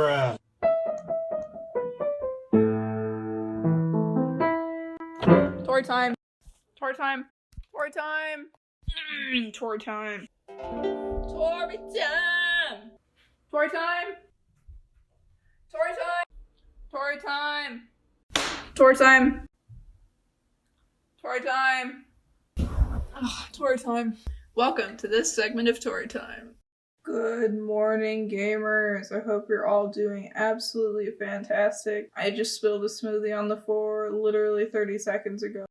Bruh. Tori time. Tori time. Tori time. Tori time. Tori time. Tori time. Tori time. Tori time. Tori time. Tori time. Tori time. Welcome to this segment of Tori Time. Good morning, gamers. I hope you're all doing absolutely fantastic. I just spilled a smoothie on the floor literally 30 seconds ago.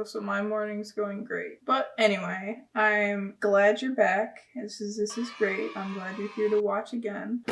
So my morning's going great. But anyway, I'm glad you're back. This is great. I'm glad you're here to watch again.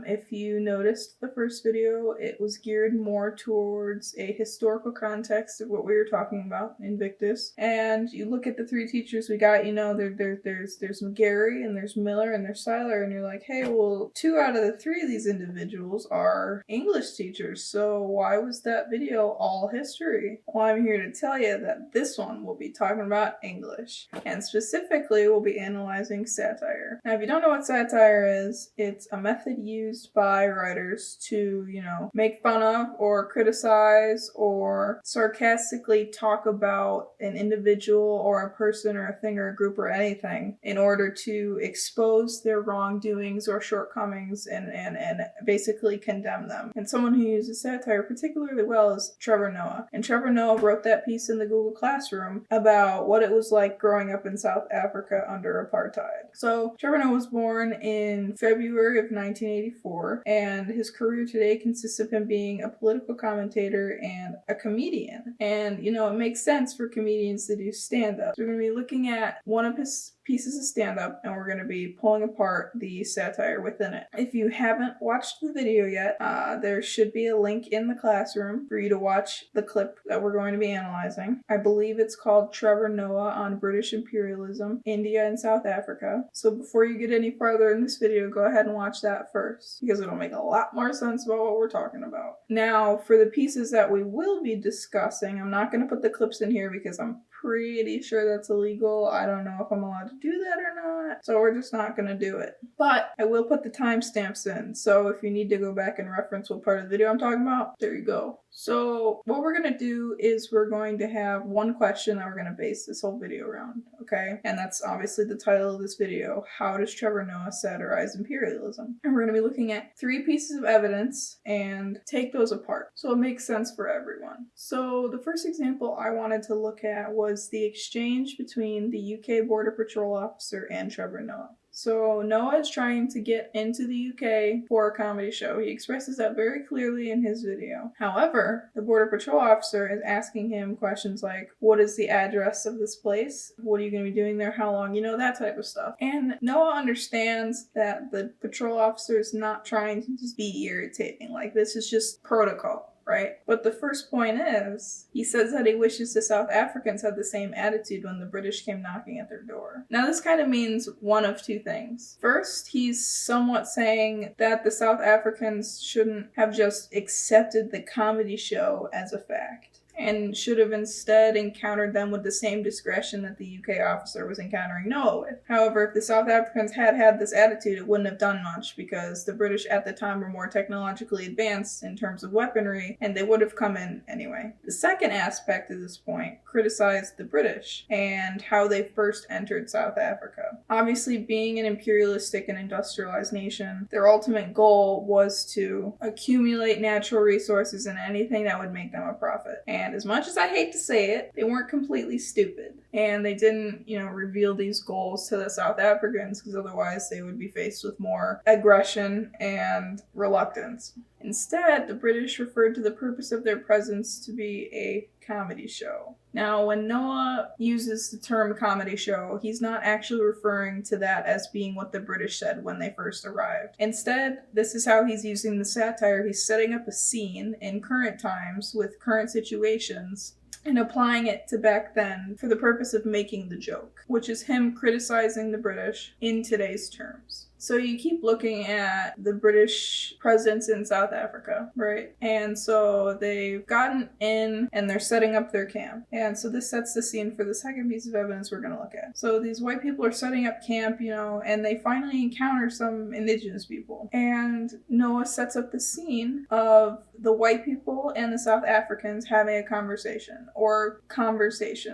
If you noticed the first video, it was geared more towards a historical context of what we were talking about, Invictus. And you look at the three teachers we got, you know, there's McGarry and there's Miller and there's Seiler, and you're like, hey, well, 2 out of the 3 of these individuals are English teachers, so why was that video all history? Well, I'm here to tell you that this one will be talking about English, and specifically we'll be analyzing satire. Now, if you don't know what satire is, it's a method used by writers to, make fun of or criticize or sarcastically talk about an individual or a person or a thing or a group or anything in order to expose their wrongdoings or shortcomings and basically condemn them. And someone who uses satire particularly well is Trevor Noah. And Trevor Noah wrote that piece in the Google Classroom about what it was like growing up in South Africa under apartheid. So Trevor Noah was born in February of 1984, and his career today consists of him being a political commentator and a comedian. And, it makes sense for comedians to do stand-up. So we're going to be looking at one of his pieces of stand-up, and we're going to be pulling apart the satire within it. If you haven't watched the video yet, there should be a link in the classroom for you to watch the clip that we're going to be analyzing. I believe it's called Trevor Noah on British Imperialism, India and South Africa. So before you get any farther in this video, go ahead and watch that first, because it'll make a lot more sense about what we're talking about. Now, for the pieces that we will be discussing, I'm not going to put the clips in here because I'm pretty sure that's illegal. I don't know if I'm allowed to do that or not, so we're just not gonna do it. But I will put the timestamps in, so if you need to go back and reference what part of the video I'm talking about, there you go. So what we're gonna do is we're going to have one question that we're gonna base this whole video around, okay? And that's obviously the title of this video: how does Trevor Noah satirize imperialism? And we're gonna be looking at 3 pieces of evidence and take those apart so it makes sense for everyone. So the first example I wanted to look at was the exchange between the UK Border Patrol officer and Trevor Noah. So Noah is trying to get into the UK for a comedy show. He expresses that very clearly in his video. However, the Border Patrol officer is asking him questions like, what is the address of this place? What are you going to be doing there? How long? That type of stuff. And Noah understands that the patrol officer is not trying to just be irritating. Like, this is just protocol. Right? But the first point is, he says that he wishes the South Africans had the same attitude when the British came knocking at their door. Now, this kind of means one of 2 things. First, he's somewhat saying that the South Africans shouldn't have just accepted the comedy show as a fact, and should have instead encountered them with the same discretion that the UK officer was encountering Noah with. However, if the South Africans had this attitude, it wouldn't have done much, because the British at the time were more technologically advanced in terms of weaponry, and they would have come in anyway. The second aspect of this point criticized the British and how they first entered South Africa. Obviously, being an imperialistic and industrialized nation, their ultimate goal was to accumulate natural resources and anything that would make them a profit. And as much as I hate to say it, they weren't completely stupid. And they didn't, reveal these goals to the South Africans, because otherwise they would be faced with more aggression and reluctance. Instead, the British referred to the purpose of their presence to be a comedy show. Now, when Noah uses the term comedy show, he's not actually referring to that as being what the British said when they first arrived. Instead, this is how he's using the satire. He's setting up a scene in current times with current situations and applying it to back then for the purpose of making the joke, which is him criticizing the British in today's terms. So you keep looking at the British presence in South Africa, right? And so they've gotten in and they're setting up their camp. And so this sets the scene for the second piece of evidence we're going to look at. So these white people are setting up camp, and they finally encounter some indigenous people. And Noah sets up the scene of the white people and the South Africans having a conversation.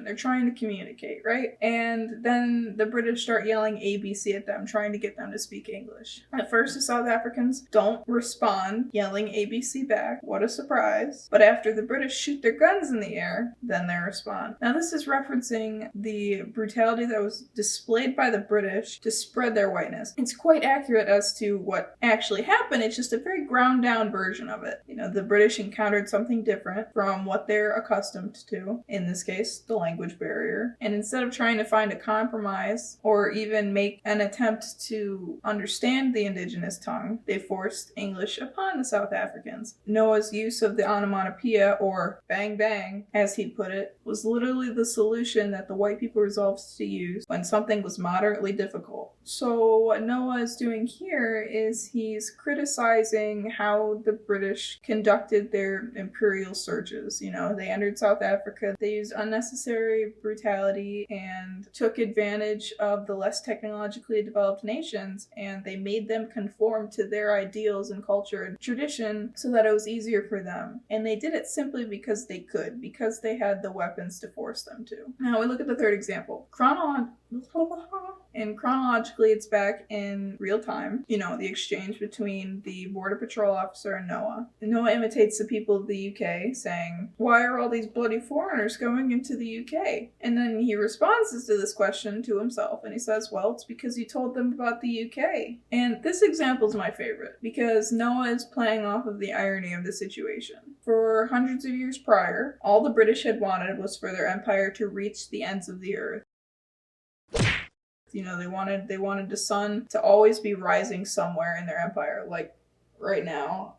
They're trying to communicate, right? And then the British start yelling ABC at them, trying to get them to speak English. At first, the South Africans don't respond, yelling ABC back. What a surprise. But after the British shoot their guns in the air, then they respond. Now, this is referencing the brutality that was displayed by the British to spread their whiteness. It's quite accurate as to what actually happened. It's just a very ground down version of it. The British encountered something different from what they're accustomed to, in this case, the language barrier. And instead of trying to find a compromise or even make an attempt to understand the indigenous tongue, they forced English upon the South Africans. Noah's use of the onomatopoeia, or bang bang, as he put it, was literally the solution that the white people resolved to use when something was moderately difficult. So what Noah is doing here is he's criticizing how the British conducted their imperial searches. They entered South Africa, they used unnecessary brutality and took advantage of the less technologically developed nations, and they made them conform to their ideals and culture and tradition so that it was easier for them. And they did it simply because they could, because they had the weapons to force them to. Now we look at the third example. Chronologically, it's back in real time. The exchange between the border patrol officer and Noah. Noah imitates the people of the UK, saying, "Why are all these bloody foreigners going into the UK?" And then he responds to this question to himself, and he says, "Well, it's because you told them about the UK." And this example is my favorite, because Noah is playing off of the irony of the situation. For hundreds of years prior, all the British had wanted was for their empire to reach the ends of the earth. They wanted the sun to always be rising somewhere in their empire, like right now.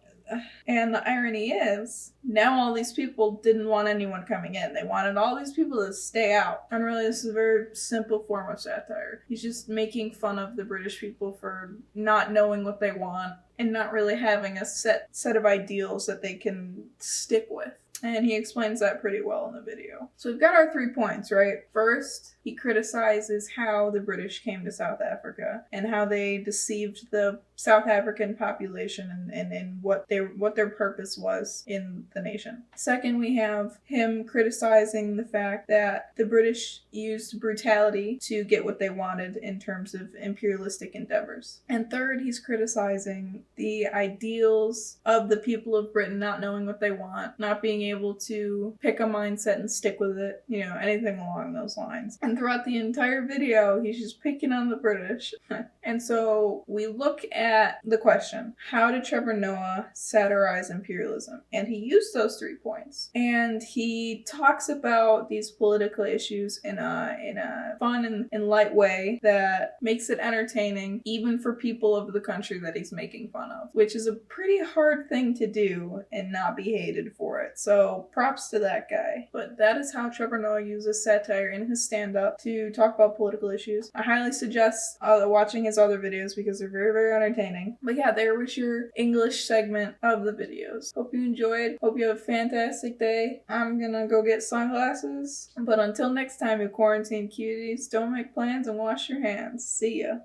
And the irony is, now all these people didn't want anyone coming in. They wanted all these people to stay out. And really, this is a very simple form of satire. He's just making fun of the British people for not knowing what they want and not really having a set of ideals that they can stick with. And he explains that pretty well in the video. So we've got our 3 points, right? First, he criticizes how the British came to South Africa and how they deceived the South African population and what their purpose was in the nation. Second, we have him criticizing the fact that the British used brutality to get what they wanted in terms of imperialistic endeavors. And third, he's criticizing the ideals of the people of Britain not knowing what they want, not being able to pick a mindset and stick with it, anything along those lines. And throughout the entire video, he's just picking on the British. And so we look at the question, how did Trevor Noah satirize imperialism? And he used those 3 points. And he talks about these political issues in a fun and light way that makes it entertaining, even for people of the country that he's making fun of, which is a pretty hard thing to do and not be hated for it. So props to that guy. But that is how Trevor Noah uses satire in his stand-up to talk about political issues. I highly suggest watching his other videos because they're very, very entertaining. But yeah, there was your English segment of the videos. Hope you enjoyed. Hope you have a fantastic day. I'm gonna go get sunglasses. But until next time, you quarantine cuties, don't make plans and wash your hands. See ya.